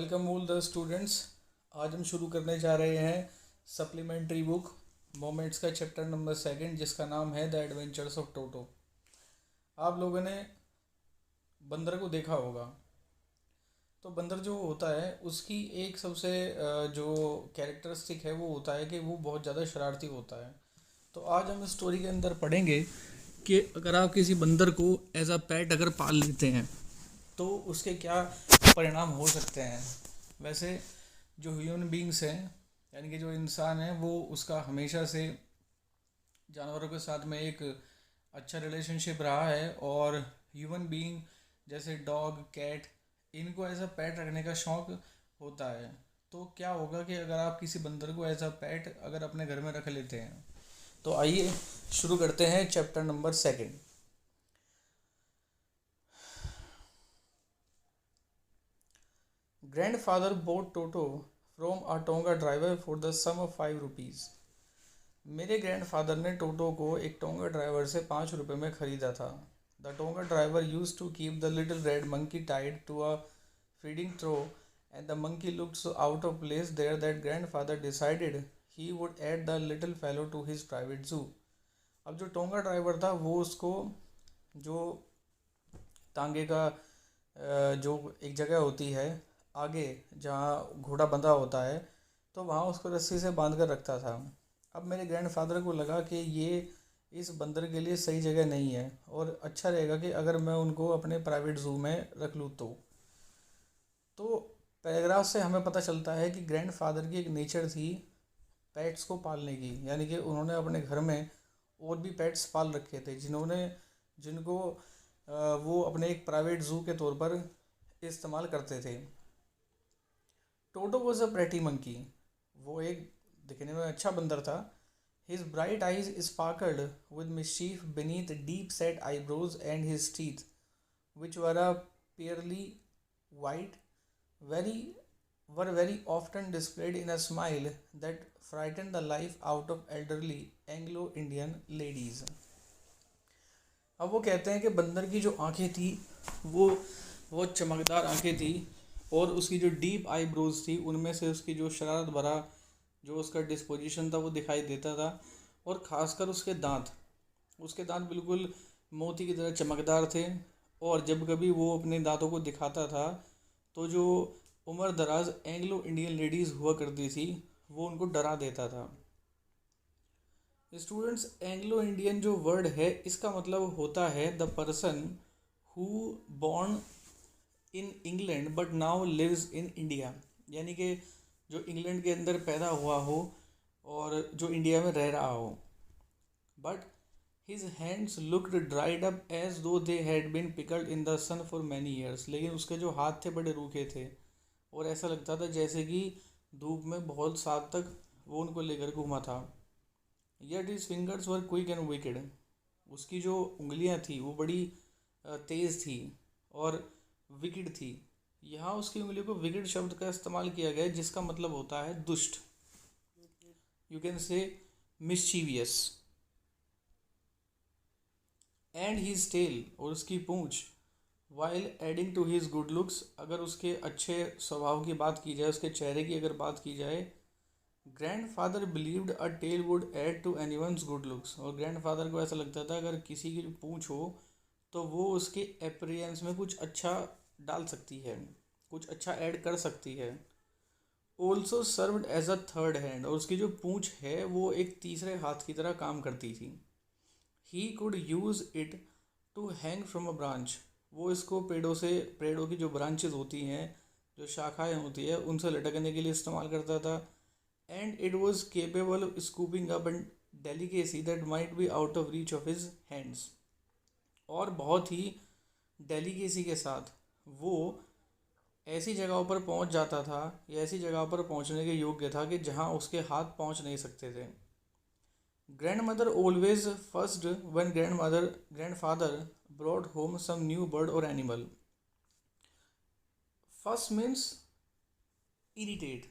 Welcome all the students. आज हम शुरू करने जा रहे हैं सप्लीमेंट्री बुक मोमेंट्स का चैप्टर नंबर 2 जिसका नाम है द एडवेंचर्स ऑफ टोटो। आप लोगों ने बंदर को देखा होगा। तो बंदर जो होता है उसकी एक सबसे जो कैरेक्टरिस्टिक है वो होता है कि वो बहुत ज़्यादा शरारती होता है। तो आज हम स्टोरी के अंदर पढ़ेंगे कि अगर आप किसी बंदर को एज अ पेट अगर पाल लेते हैं तो उसके क्या परिणाम हो सकते हैं। वैसे जो ह्यूमन बींग्स हैं यानी कि जो इंसान है वो उसका हमेशा से जानवरों के साथ में एक अच्छा रिलेशनशिप रहा है और ह्यूमन बीइंग जैसे डॉग कैट इनको एज अ पेट रखने का शौक़ होता है। तो क्या होगा कि अगर आप किसी बंदर को एज अ पेट अगर अपने घर में रख लेते हैं। तो आइए शुरू करते हैं chapter number 2। Grandfather bought Toto from a Tonga driver for the sum of 5 rupees. मेरे ग्रैंडफादर ने टोटो को एक टोंगा ड्राइवर से 5 रुपये में ख़रीदा था। The tonga driver used to keep the little red monkey tied to a feeding throw and the monkey looked so out of place there that grandfather decided he would add the little fellow to his private zoo. अब जो tonga driver था वो उसको जो तांगे का जो एक जगह होती है आगे जहाँ घोड़ा बंधा होता है तो वहाँ उसको रस्सी से बांध कर रखता था। अब मेरे ग्रैंडफादर को लगा कि ये इस बंदर के लिए सही जगह नहीं है और अच्छा रहेगा कि अगर मैं उनको अपने प्राइवेट ज़ू में रख लूँ। तो पैराग्राफ से हमें पता चलता है कि ग्रैंडफादर की एक नेचर थी पेट्स को पालने की, यानी कि उन्होंने अपने घर में और भी पेट्स पाल रखे थे जिनको वो अपने एक प्राइवेट ज़ू के तौर पर इस्तेमाल करते थे। Toto was a pretty monkey. वो एक दिखने में अच्छा बंदर था। His bright eyes sparkled with mischief beneath deep set eyebrows and his teeth which were a pearly white very were very often displayed in a smile that frightened the life out of elderly Anglo-Indian ladies. अब वो कहते हैं कि बंदर की जो आंखें थी वो बहुत चमकदार आंखें थी और उसकी जो डीप आईब्रोज थी उनमें से उसकी जो शरारत भरा जो उसका डिस्पोजिशन था वो दिखाई देता था। और ख़ासकर उसके दांत बिल्कुल मोती की तरह चमकदार थे और जब कभी वो अपने दांतों को दिखाता था तो जो उम्र दराज एंग्लो इंडियन लेडीज़ हुआ करती थी वो उनको डरा देता था। स्टूडेंट्स, एंग्लो इंडियन जो वर्ड है इसका मतलब होता है the person who born in England but now lives in India, यानी कि जो इंग्लैंड के अंदर पैदा हुआ हो और जो इंडिया में रह रहा हो। But his hands looked dried up as though they had been pickled in the sun for many years. लेकिन उसके जो हाथ थे बड़े रूखे थे और ऐसा लगता था जैसे कि धूप में बहुत साल तक वो उनको लेकर घूमा था। Yet his fingers were quick and wicked. उसकी जो उंगलियां थी वो बड़ी तेज़ थी और विकेड थी। यहाँ उसकी उंगलियों को विकेड शब्द का इस्तेमाल किया गया जिसका मतलब होता है दुष्ट। You can say mischievous. And his tail, और उसकी पूंछ, while adding to his good looks, अगर उसके अच्छे स्वभाव की बात की जाए, उसके चेहरे की अगर बात की जाए, grandfather believed a tail would add to anyone's good looks. और ग्रैंडफादर को ऐसा लगता था अगर किसी की पूंछ हो तो वो उसके अपीयरेंस में कुछ अच्छा डाल सकती है, कुछ अच्छा ऐड कर सकती है। Also served as a third hand, और उसकी जो पूंछ है वो एक तीसरे हाथ की तरह काम करती थी। He could use it to hang from a branch, वो इसको पेड़ों की जो ब्रांचेस होती हैं, जो शाखाएं होती है, उनसे लटकने के लिए इस्तेमाल करता था। And it was capable of scooping up and delicacy that might be out of reach of his hands, और बहुत ही डेलिकेसी के साथ वो ऐसी जगहों पर पहुंच जाता था या ऐसी जगहों पर पहुंचने के योग्य था कि जहां उसके हाथ पहुंच नहीं सकते थे। Grandmother always fussed when grandfather brought home some new bird और animal. Fussed means irritate.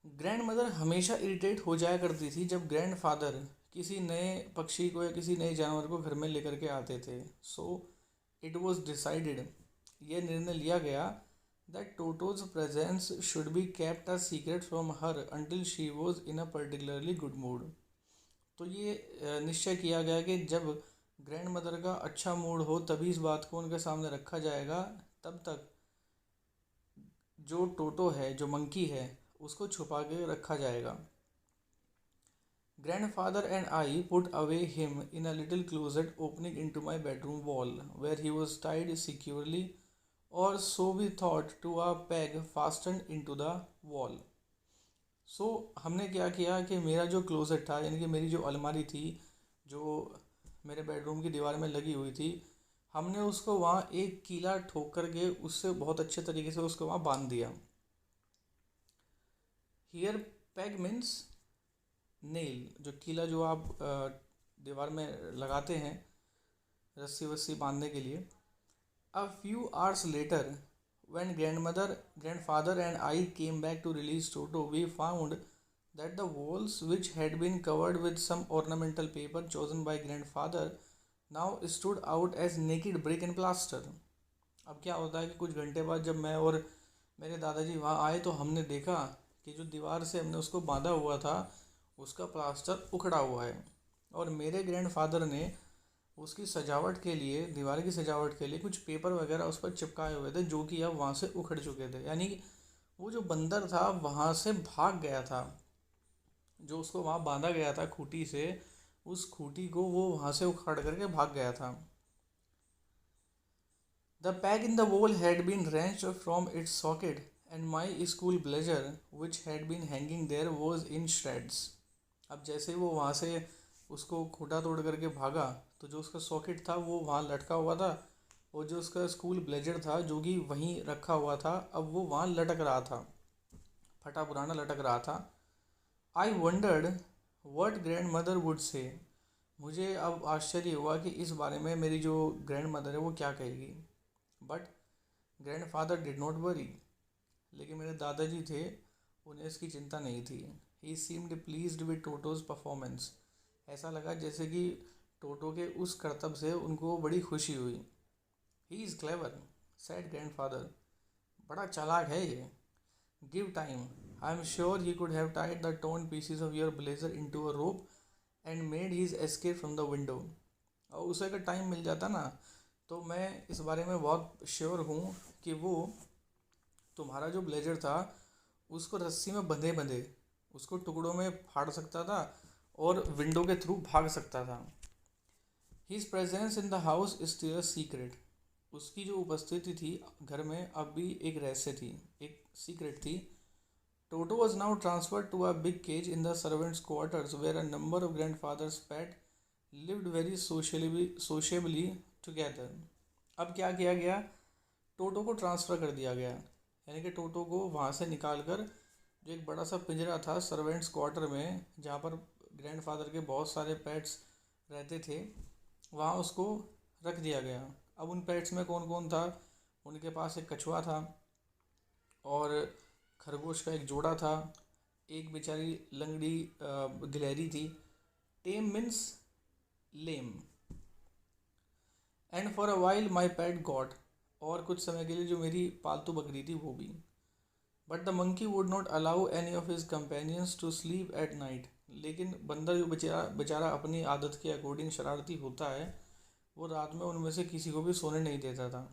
Grandmother हमेशा इरिटेट हो जाया करती थी जब ग्रैंडफादर किसी नए पक्षी को या किसी नए जानवर को घर में लेकर के आते थे। सो इट वॉज डिसाइडेड, यह निर्णय लिया गया that Toto's presence should be kept a secret from her until she was in a particularly good mood. तो ये निश्चय किया गया कि जब ग्रैंड मदर का अच्छा मूड हो तभी इस बात को उनके सामने रखा जाएगा, तब तक जो टोटो है, जो मंकी है, उसको छुपा के रखा जाएगा. Grandfather and I put away him in a little closet opening into my bedroom wall, where he was tied securely, or so we thought, to a peg fastened into the wall. हमने क्या किया कि मेरा जो closet था, यानी कि मेरी जो अलमारी थी, जो मेरे बेडरूम की दीवार में लगी हुई थी, हमने उसको वहाँ एक कीला ठोक करके उससे बहुत अच्छे तरीके से उसको वहाँ बांध दिया. हियर पेग मीन्स नेल, जो कीला जो आप दीवार में लगाते हैं रस्सी वस्सी बांधने के लिए. A few hours later, when grandfather and I came back to release Toto, we found that the walls, which had been covered with some ornamental paper chosen by grandfather, now stood out as naked brick and plaster. अब क्या होता है कि कुछ घंटे बाद जब मैं और मेरे दादाजी वहाँ आए तो हमने देखा कि जो दीवार से हमने उसको बांधा हुआ था उसका प्लास्टर उखड़ा हुआ है, और मेरे ग्रैंडफादर ने उसकी सजावट के लिए, दीवार की सजावट के लिए कुछ पेपर वगैरह उस पर चिपकाए हुए थे जो कि अब वहाँ से उखड़ चुके थे. यानी वो जो बंदर था वहाँ से भाग गया था, जो उसको वहाँ बांधा गया था खूंटी से, उस खूंटी को वो वहाँ से उखाड़ करके भाग गया था. The peg in the wall had been wrenched from its socket, and my school blazer, which had been hanging there, was in shreds. अब जैसे वो वहाँ से उसको खूंटा तोड़ करके भागा तो जो उसका सॉकेट था वो वहाँ लटका हुआ था, और जो उसका स्कूल ब्लेजर था जो कि वहीं रखा हुआ था अब वो वहाँ लटक रहा था, फटा पुराना लटक रहा था. आई wandered what grand mother would say. मुझे अब आश्चर्य हुआ कि इस बारे में मेरी जो ग्रैंड मदर है वो क्या कहेगी. But grandfather did not worry. लेकिन मेरे दादाजी थे, उन्हें इसकी चिंता नहीं थी. He seemed pleased with Toto's performance. ऐसा लगा जैसे कि टोटो के उस करतब से उनको बड़ी खुशी हुई. He is clever, sad grand father. बड़ा चालाक है ये. Give time, I am sure he could have tied the tone PCs of your blazer into a rope and made his escape from the window. और उसे अगर time मिल जाता ना तो मैं इस बारे में बहुत श्योर हूँ कि वो तुम्हारा जो ब्लेजर था उसको रस्सी में बंधे बंधे उसको टुकड़ों में फाड़ सकता था और विंडो के थ्रू भाग सकता था. His presence in the house is still a secret. उसकी जो उपस्थिति थी घर में अब भी एक रहस्य थी, एक सीक्रेट थी. Toto was now transferred to a big cage in the servants' quarters where a number of grandfather's pet lived very sociably together. अब क्या किया गया, टोटो को ट्रांसफ़र कर दिया गया, यानी कि टोटो को वहाँ से निकाल कर जो एक बड़ा सा पिंजरा था सर्वेंट्स क्वार्टर में जहाँ पर ग्रैंडफादर के बहुत सारे पेट्स रहते थे वहाँ उसको रख दिया गया. अब उन पेट्स में कौन कौन था, उनके पास एक कछुआ था और खरगोश का एक जोड़ा था, एक बेचारी लंगड़ी गिलहरी थी. Tame means lame. And for a while my pet got. और कुछ समय के लिए जो मेरी पालतू बकरी थी वो भी. But the monkey would not allow any of his companions to sleep at night. लेकिन बंदर जो बेचारा अपनी आदत के अकॉर्डिंग शरारती होता है वो रात में उनमें से किसी को भी सोने नहीं देता था.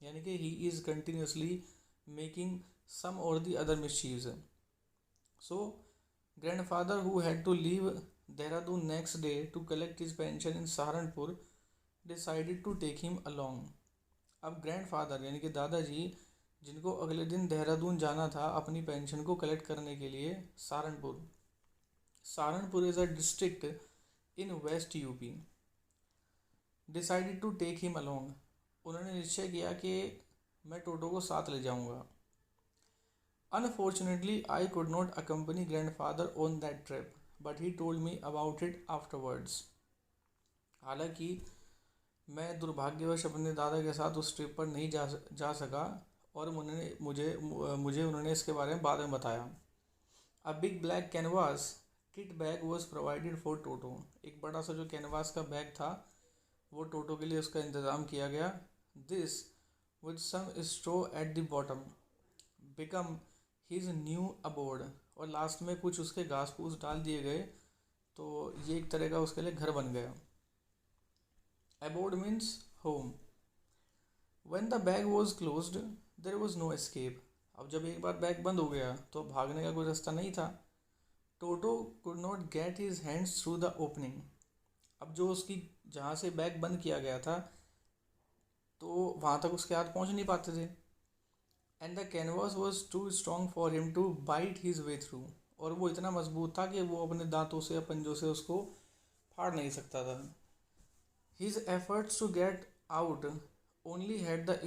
यानी कि he is continuously making some or the other mischiefs. So, grandfather, who had to leave Dehradun next day to collect his pension in Saharanpur, decided to take him along. अब ग्रैंडफादर यानी कि दादाजी जिनको अगले दिन देहरादून जाना था अपनी पेंशन को कलेक्ट करने के लिए Saharanpur. Saharanpur is a district in west UP. Decided to take him along. उन्होंने निश्चय किया कि मैं टोटो को साथ ले जाऊंगा. Unfortunately, I could not accompany grandfather on that trip, but he told me about it afterwards. हालांकि मैं दुर्भाग्यवश अपने दादा के साथ उस ट्रिप पर नहीं जा सका और मुझे उन्होंने इसके बारे में बाद में बताया. A big black canvas kit bag was provided for Toto. एक बड़ा सा जो कैनवास का बैग था वो टोटो के लिए उसका इंतज़ाम किया गया. This with some straw at the bottom. Become his new abode, और लास्ट में कुछ उसके घास फूस डाल दिए गए तो ये एक तरह का उसके लिए घर बन गया। Abode means home. When the bag was closed there was no escape. अब जब एक बार बैग बंद हो गया तो भागने का कोई रास्ता नहीं था। Toto could not get his hands through the opening. अब जो उसकी जहाँ से बैग बंद किया गया था तो वहाँ तक उसके हाथ पहुँच नहीं पाते थे। And the canvas was too strong for him to bite his way through. और वो इतना मजबूत था कि वो अपने दांतों से या पंजों से उसको फाड़ नहीं सकता था। His efforts to get out only had the